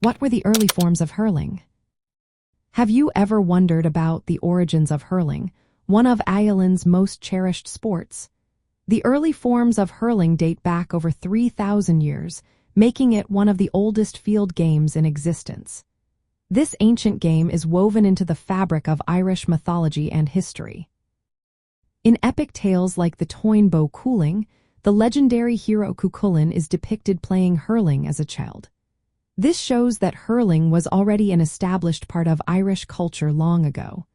What were the early forms of hurling? Have you ever wondered about the origins of hurling, one of Ireland's most cherished sports? The early forms of hurling date back over 3,000 years, making it one of the oldest field games in existence. This ancient game is woven into the fabric of Irish mythology and history. In epic tales like the Toynbee Cúchulainn, the legendary hero Cúchulainn is depicted playing hurling as a child. This shows that hurling was already an established part of Irish culture long ago.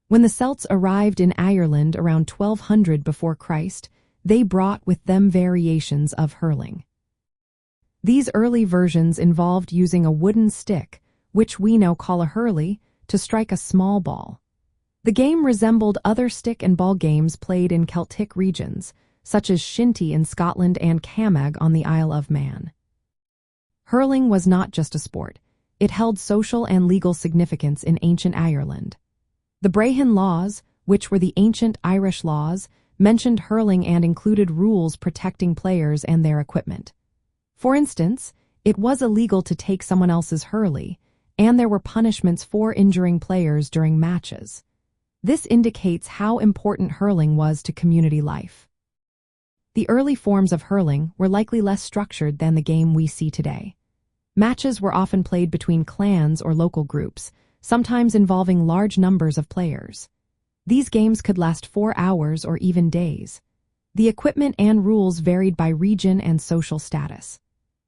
When the Celts arrived in Ireland around 1200 before Christ, they brought with them variations of hurling. These early versions involved using a wooden stick, which we now call a hurley, to strike a small ball. The game resembled other stick and ball games played in Celtic regions, such as shinty in Scotland and camag on the Isle of Man. Hurling was not just a sport, it held social and legal significance in ancient Ireland. The Brehon laws, which were the ancient Irish laws, mentioned hurling and included rules protecting players and their equipment. For instance, it was illegal to take someone else's hurley, and there were punishments for injuring players during matches. This indicates how important hurling was to community life. The early forms of hurling were likely less structured than the game we see today. Matches were often played between clans or local groups, sometimes involving large numbers of players. These games could last 4 hours or even days. The equipment and rules varied by region and social status.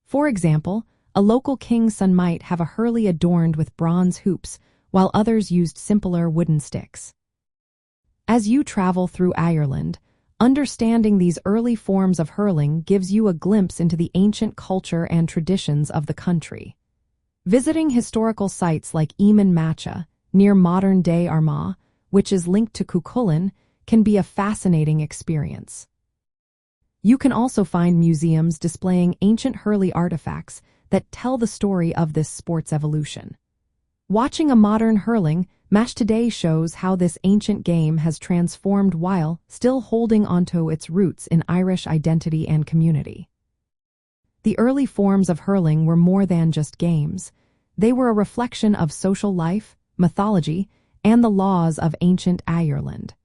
For example, a local king's son might have a hurley adorned with bronze hoops, while others used simpler wooden sticks. As you travel through Ireland, understanding these early forms of hurling gives you a glimpse into the ancient culture and traditions of the country. Visiting historical sites like Eamon Macha, near modern-day Armagh, which is linked to Cúchulainn, can be a fascinating experience. You can also find museums displaying ancient hurley artifacts that tell the story of this sport's evolution. Watching a modern hurling match today shows how this ancient game has transformed while still holding onto its roots in Irish identity and community. The early forms of hurling were more than just games. They were a reflection of social life, mythology, and the laws of ancient Ireland.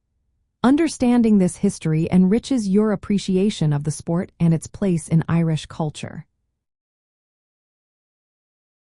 Understanding this history enriches your appreciation of the sport and its place in Irish culture.